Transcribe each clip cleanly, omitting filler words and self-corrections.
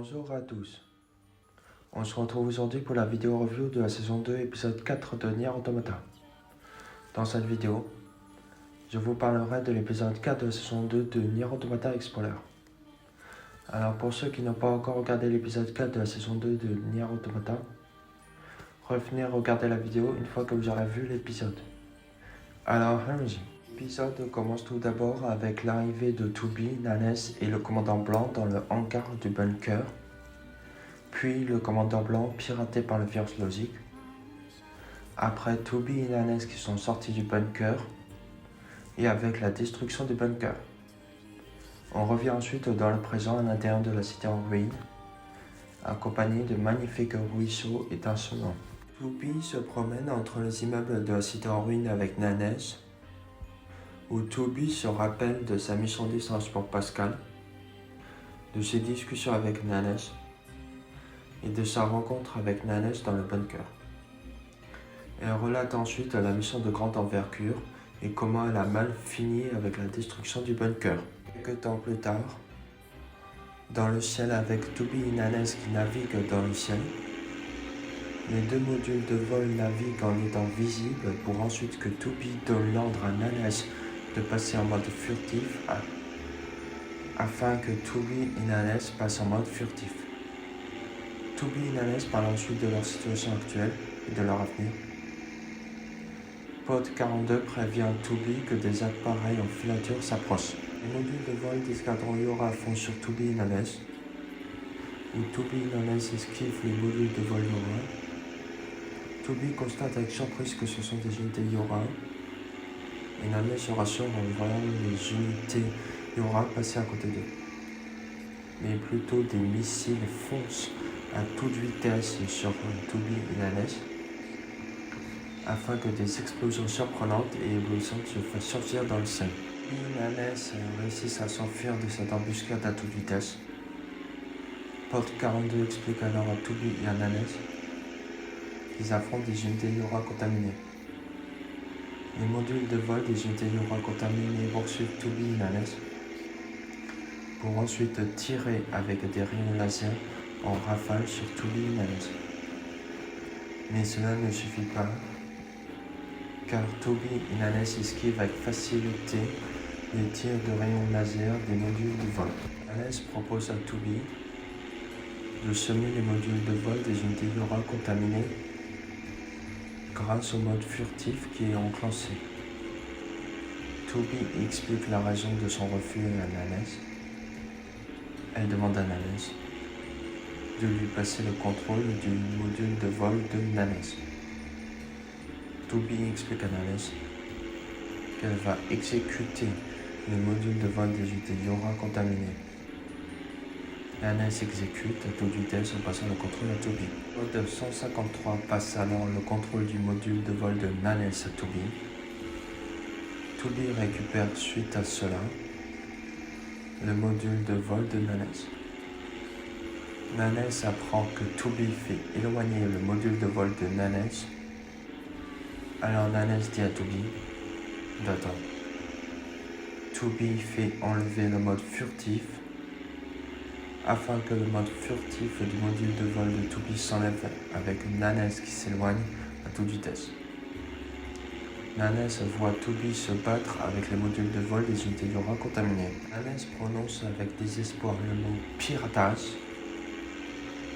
Bonjour à tous. On se retrouve aujourd'hui pour la vidéo review de la saison 2, épisode 4 de Nier Automata. Dans cette vidéo, je vous parlerai de l'épisode 4 de la saison 2 de Nier Automata Explorer. Alors pour ceux qui n'ont pas encore regardé l'épisode 4 de la saison 2 de Nier Automata, revenez regarder la vidéo une fois que vous aurez vu l'épisode. Alors allons-y. L'épisode commence tout d'abord avec l'arrivée de Tubi, Nanes et le commandant blanc dans le hangar du bunker. Puis le commandant blanc piraté par le virus logique. Après Tubi et Nanes qui sont sortis du bunker. Et avec la destruction du bunker. On revient ensuite dans le présent à l'intérieur de la cité en ruine, accompagné de magnifiques ruisseaux étincelants. Tubi se promène entre les immeubles de la cité en ruine avec Nanes, où Tubi se rappelle de sa mission d'essence pour Pascal, de ses discussions avec Nanes, et de sa rencontre avec Nanes dans le bunker. Elle relate ensuite la mission de grande envergure et comment elle a mal fini avec la destruction du bunker. Quelques temps plus tard, dans le ciel avec Tubi et Nanes qui naviguent dans le ciel, les deux modules de vol naviguent en étant visibles pour ensuite que Tubi donne l'ordre à Nanes de passer en mode furtif afin que Tubi et Nanes passent en mode furtif. Tubi et Nanes parlent ensuite de leur situation actuelle et de leur avenir. Pod 42 prévient Tubi que des appareils en filature s'approchent. Les modules de vol d'escadron Yora foncent sur Tubi et Nanes, où Tubi et Nanes esquivent les modules de vol Yora. Tubi constate avec surprise que ce sont des unités Yora, et Nanes se rassure en voyant les unités Yora passer à côté d'eux. Mais plutôt des missiles foncent à toute vitesse sur Tubi et Nanes, afin que des explosions surprenantes et éblouissantes se fassent sortir dans le ciel. Tubi et Nanes réussissent à s'enfuir de cette embuscade à toute vitesse. Pod 42 explique alors à Tubi et à Nanes qu'ils affrontent des unités Yora contaminées. Les modules de vol des unités Yora contaminées poursuivent Tubi et Nanes pour ensuite tirer avec des rayons laser en rafale sur Tubi et Nanes. Mais cela ne suffit pas, car Tubi et Nanes esquivent avec facilité les tirs de rayons laser des modules de vol. Nanes propose à Tubi de semer les modules de vol des unités Yora contaminées grâce au mode furtif qui est enclenché. Tubi explique la raison de son refus à Nanes. Elle demande à Nanes de lui passer le contrôle du module de vol de Nanes. Tubi explique à Nanes qu'elle va exécuter le module de vol des unités Yora contaminées. Nanes exécute à toute vitesse en passant le contrôle à Tubi. Pod 153 passe alors le contrôle du module de vol de Nanes à Tubi. Tubi récupère suite à cela le module de vol de Nanes. Nanes apprend que Tubi fait éloigner le module de vol de Nanes. Alors Nanes dit à Tubi d'attendre. Tubi fait enlever le mode furtif afin que le mode furtif du module de vol de Tubi s'enlève avec Nanes qui s'éloigne à toute vitesse. Nanes voit Tubi se battre avec les modules de vol des unités Yora contaminées. Nanes prononce avec désespoir le mot piratage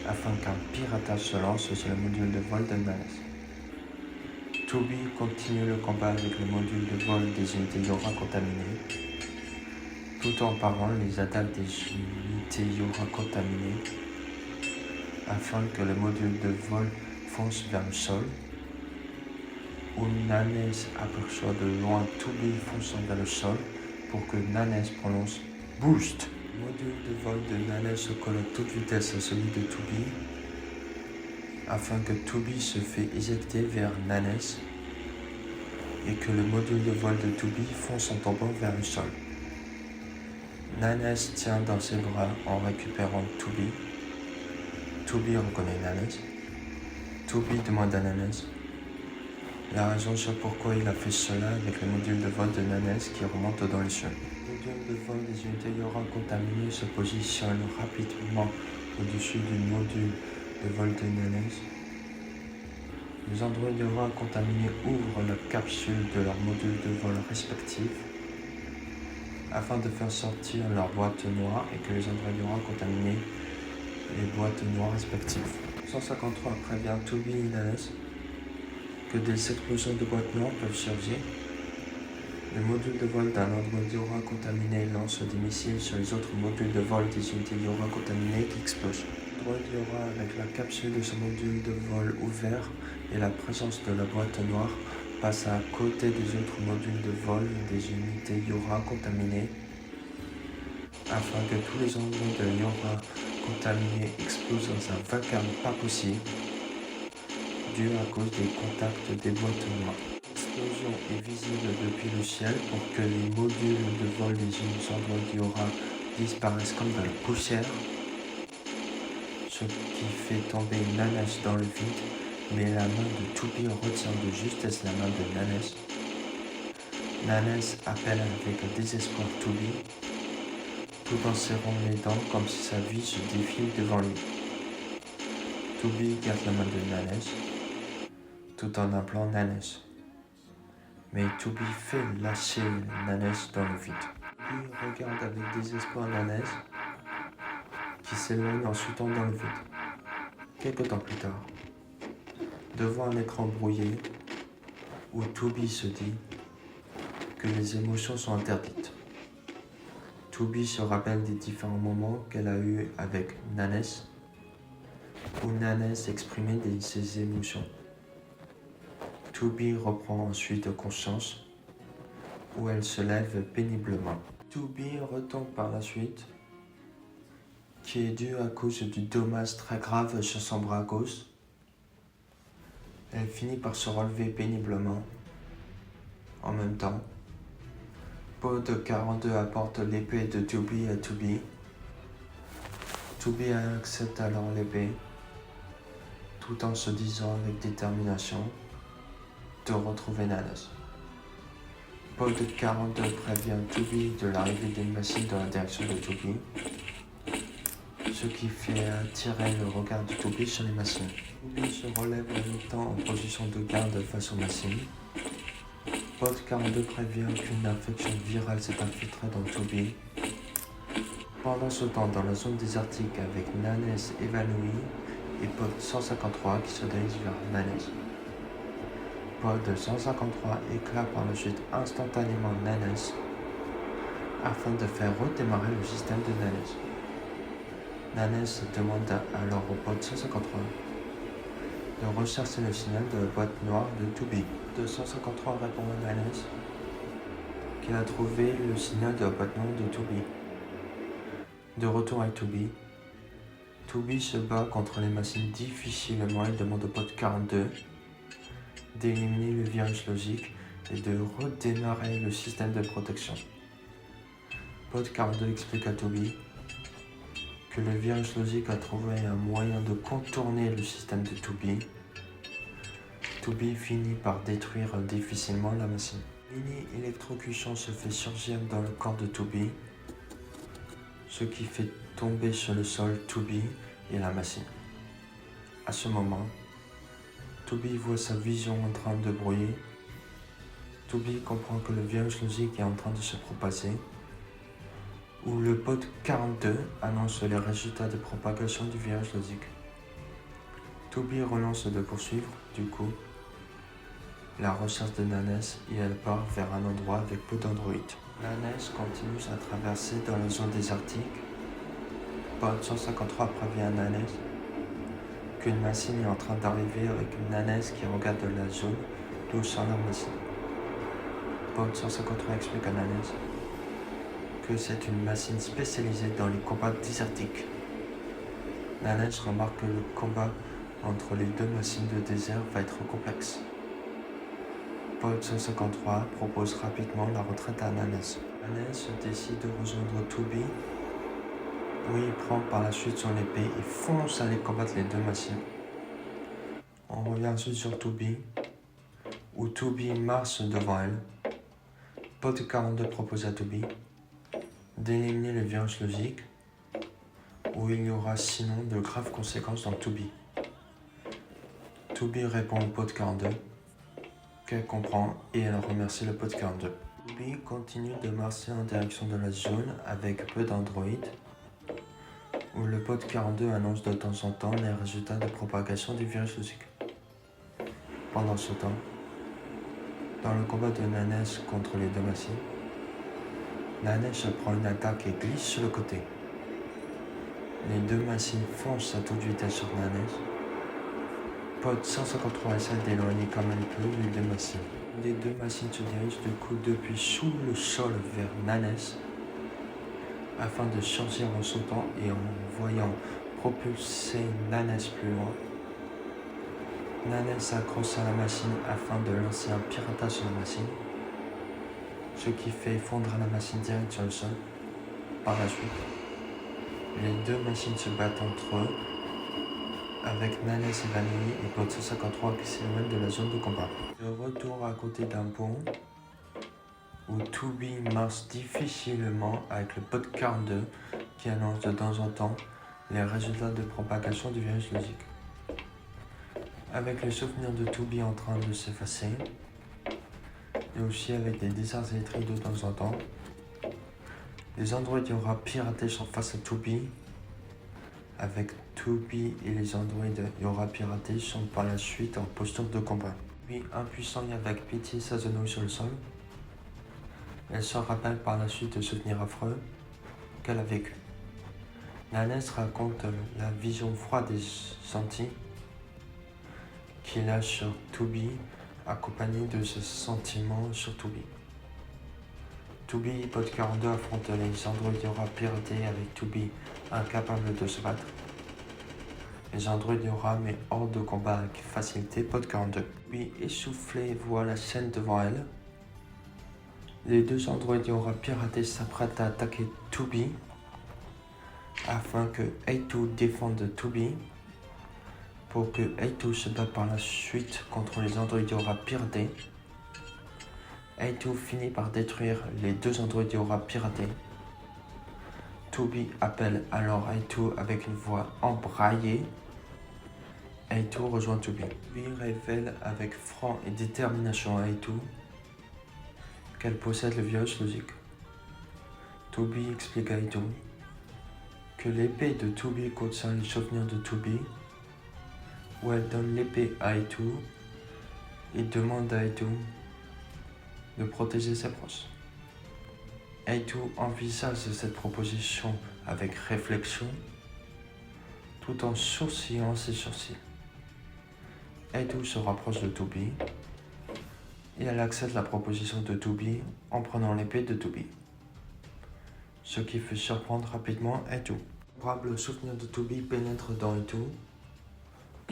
afin qu'un piratage se lance sur le module de vol de Nanes. Tubi continue le combat avec le module de vol des unités Yora contaminées, tout en parant les attaques des unités Yora contaminées afin que le module de vol fonce vers le sol, où Nanes aperçoit de loin Tubi fonçant vers le sol pour que Nanes prononce Boost. Le module de vol de Nanes se colle à toute vitesse à celui de Tubi afin que Tubi se fait éjecter vers Nanes et que le module de vol de Tubi fonce en tombant vers le sol. Nanes tient dans ses bras en récupérant Tubi. Tubi reconnaît Nanes. Tubi demande à Nanes la raison sur pourquoi il a fait cela avec le module de vol de Nanes qui remonte dans les cieux. Le module de vol des unités Yora contaminées se positionne rapidement au-dessus du module de vol de Nanes. Les androïdes Yora contaminés ouvrent la capsule de leur module de vol respectif afin de faire sortir leur boîte noire et que les androïdes Yora contaminés les boîtes noires respectives. 153 prévient Toby et Nanes que des explosions de boîtes noires peuvent surgir. Le module de vol d'un androïde Yora contaminé lance des missiles sur les autres modules de vol des unités Yora contaminées qui explosent. L'androïde Yora, avec la capsule de son module de vol ouvert et la présence de la boîte noire, passe à côté des autres modules de vol des unités Yora contaminées afin que tous les androïdes Yora contaminés explosent dans un vacarme pas possible dû à cause des contacts des boîtes noires. L'explosion est visible depuis le ciel pour que les modules de vol des androïdes Yora disparaissent comme de la poussière, ce qui fait tomber Nanes dans le vide, mais la main de Toby retient de justesse la main de Nanes. Nanes appelle avec désespoir Toby, tout en serrant les dents comme si sa vie se défile devant lui. Toby garde la main de Nanes, tout en appelant Nanes. Mais Toby fait lâcher Nanes dans le vide. Toby regarde avec désespoir Nanes, qui s'éloigne en chutant dans le vide. Quelque temps plus tard, devant un écran brouillé, où Toby se dit que les émotions sont interdites. Toby se rappelle des différents moments qu'elle a eus avec Nanes, où Nanes exprimait ses émotions. Toby reprend ensuite conscience, où elle se lève péniblement. Toby retombe par la suite, qui est dû à cause du dommage très grave sur son bras gauche. Elle finit par se relever péniblement. En même temps, Pod 42 apporte l'épée de Toby à Toby. Toby accepte alors l'épée, tout en se disant avec détermination de retrouver Nanes. Pod 42 prévient Toby de l'arrivée d'une machine dans la direction de Toby, ce qui fait attirer le regard de Toby sur les machines. Toby se relève en même temps en position de garde face aux machines. Pod 42 prévient qu'une infection virale s'est infiltrée dans Toby. Pendant ce temps, dans la zone désertique avec Nanes évanoui et Pod 153 qui se dirige vers Nanes. Pod 153 éclate par la suite instantanément Nanes afin de faire redémarrer le système de Nanes. Nanes demande alors au Pod 153 de rechercher le signal de la boîte noire de Toby. Pod 153 répond à Nanes qu'il a trouvé le signal de la boîte noire de Toby. De retour avec Toby, Toby se bat contre les machines difficilement et demande au Pod 42 d'éliminer le virus logique et de redémarrer le système de protection. Pod 42 explique à Toby que le virus logique a trouvé un moyen de contourner le système de Toby. Toby finit par détruire difficilement la machine. Mini-électrocution se fait surgir dans le corps de Toby, ce qui fait tomber sur le sol Toby et la machine. À ce moment, Toby voit sa vision en train de brouiller. Toby comprend que le virus logique est en train de se propager, où le Pod 42 annonce les résultats de propagation du virus logique. Toby relance de poursuivre, du coup, la recherche de Nanes et elle part vers un endroit avec peu d'androïdes. Nanes continue sa traversée dans la zone désertique. Pod 153 prévient Nanes qu'une machine est en train d'arriver avec Nanes qui regarde la zone d'où sort la machine. Pod 153 explique à Nanes que c'est une machine spécialisée dans les combats désertiques. Nanes remarque que le combat entre les deux machines de désert va être complexe. Pod 153 propose rapidement la retraite à Nanes. Nanes décide de rejoindre Toby, où il prend par la suite son épée et fonce aller combattre les deux machines. On revient ensuite sur Toby, où Toby marche devant elle. Pod 42 propose à Toby d'éliminer le virus logique, où il y aura sinon de graves conséquences dans Tubi. Tubi répond au pote 42, qu'elle comprend et elle remercie le pote 42. Tubi continue de marcher en direction de la zone avec peu d'androïdes, où le pote 42 annonce de temps en temps les résultats de propagation du virus logique. Pendant ce temps, dans le combat de Nanes contre les deux machines, Nanes prend une attaque et glisse sur le côté. Les deux machines foncent à toute vitesse sur Nanes. Pod 153 essaie d'éloigner comme elle peut les deux machines. Les deux machines se dirigent du coup depuis sous le sol vers Nanes afin de surgir en sautant et en voyant propulser Nanes plus loin. Nanes s'accroche à la machine afin de lancer un piratage sur la machine, ce qui fait fondre la machine direct sur le sol. Par la suite, les deux machines se battent entre eux, avec Nanes évanoui et Pod 153 qui s'éloigne de la zone de combat. De retour à côté d'un pont, où Tubi marche difficilement avec le Pod 42 qui annonce de temps en temps les résultats de propagation du virus logique. Avec le souvenir de Tubi en train de s'effacer, et aussi avec des déserts électriques de temps en temps, les androïdes Yora piratés sont face à Tubi. Avec Tubi et les androïdes Yora piratés sont par la suite en posture de combat. Tubi impuissant et avec pitié s'agenouille sur le sol. Elle se rappelle par la suite de souvenirs affreux qu'elle a vécu. Nanes raconte la vision froide des sentis qu'il a sur Tubi, accompagné de ses sentiments sur Tubi. Tubi et Pod 42 affrontent les androïdes Yora piratés avec Tubi incapable de se battre. Les androïdes Yora met hors de combat avec facilité Pod 42. Tubi essoufflé voit la scène devant elle. Les deux androïdes Yora piratés s'apprêtent à attaquer Tubi afin que A2 défende Tubi pour que A2 se batte par la suite contre les androïdes Yora piratés. A2 finit par détruire les deux androïdes Yora piratés. Tubi appelle alors A2 avec une voix embrayée. A2 rejoint Tubi. Tubi révèle avec franc et détermination à A2 qu'elle possède le virus logique. Tubi explique à A2 que l'épée de Tubi contient les souvenirs de Tubi, où elle donne l'épée à A2 et demande à A2 de protéger ses proches. A2 envisage cette proposition avec réflexion, tout en sourcillant ses sourcils. A2 se rapproche de Tubi et elle accepte la proposition de Tubi en prenant l'épée de Tubi, ce qui fait surprendre rapidement A2. Le souvenir de Tubi pénètre dans A2.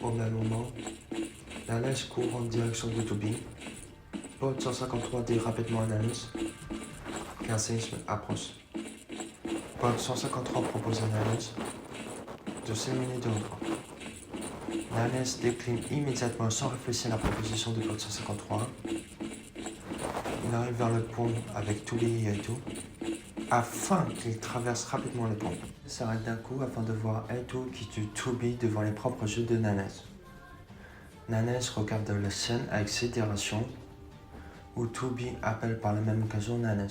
Au même moment, Nanes court en direction de Tubi. Pod 153 dit rapidement à Nanes qu'un séisme approche. Pod 153 propose à Nanes de s'éloigner de l'endroit. Nanes décline immédiatement sans réfléchir la proposition de Pod 153. Il arrive vers le pont avec Tubi et A2 afin qu'il traverse rapidement le pont. Il s'arrête d'un coup afin de voir A2 qui tue Tubi devant les propres yeux de Nanes. Nanes regarde la scène avec sidération où Tubi appelle par la même occasion Nanes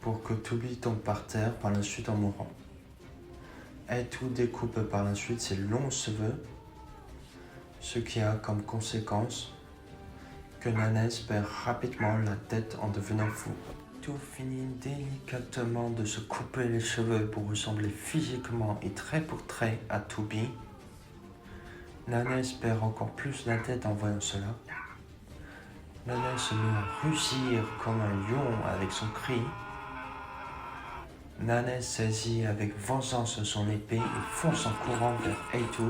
pour que Tubi tombe par terre par la suite en mourant. A2 découpe par la suite ses longs cheveux, ce qui a comme conséquence que Nanes perd rapidement la tête en devenant fou. A2 finit délicatement de se couper les cheveux pour ressembler physiquement et trait pour trait à Tubi. Nanes perd encore plus la tête en voyant cela. Nanes se met à rugir comme un lion avec son cri. Nanes saisit avec vengeance son épée et fonce en courant vers A2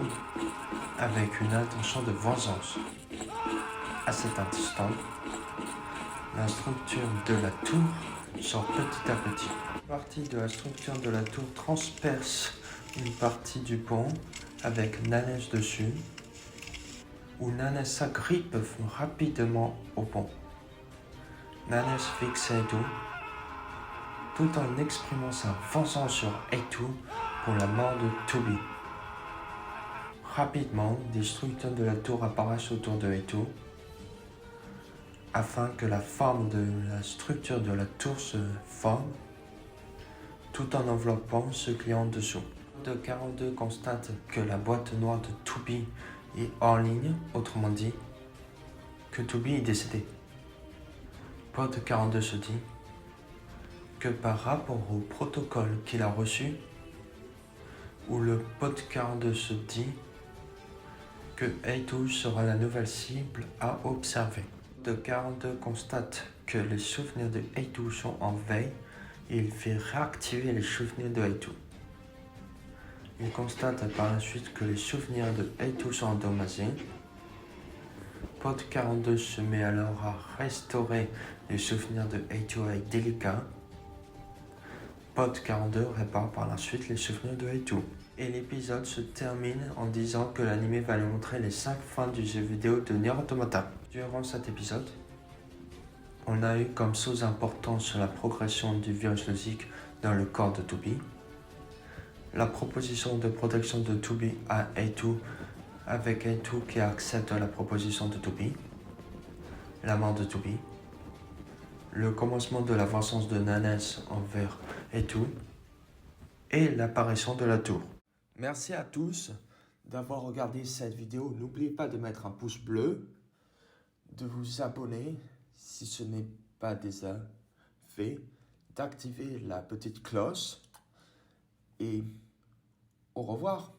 avec une intention de vengeance. À cet instant, la structure de la tour sort petit à petit. Une partie de la structure de la tour transperce une partie du pont avec Nanes dessus, où Nanes s'agrippe rapidement au pont. Nanes fixe A2 tout en exprimant sa vengeance sur A2 pour la mort de Toby. Rapidement, des structures de la tour apparaissent autour de A2 afin que la forme de la structure de la tour se forme tout en enveloppant ce qui est en dessous. Pod 42 constate que la boîte noire de Toby est hors ligne, autrement dit, que Toby est décédé. Pod 42 se dit que par rapport au protocole qu'il a reçu, où le Pod 42 se dit que A2 sera la nouvelle cible à observer. Pod 42 constate que les souvenirs de A2 sont en veille et il fait réactiver les souvenirs de A2. Il constate par la suite que les souvenirs de A2 sont endommagés. Pod 42 se met alors à restaurer les souvenirs de A2 avec Delica. Pod 42 répare par la suite les souvenirs de A2. Et l'épisode se termine en disant que l'anime va nous montrer les 5 fins du jeu vidéo de Nier Automata. Durant cet épisode, on a eu comme chose importante sur la progression du virus logique dans le corps de Toby, la proposition de protection de Toby à A2 avec A2 qui accepte la proposition de Toby, la mort de Toby, le commencement de la vengeance de Nanes envers A2 et l'apparition de la tour. Merci à tous d'avoir regardé cette vidéo. N'oubliez pas de mettre un pouce bleu, de vous abonner si ce n'est pas déjà fait, d'activer la petite cloche et au revoir.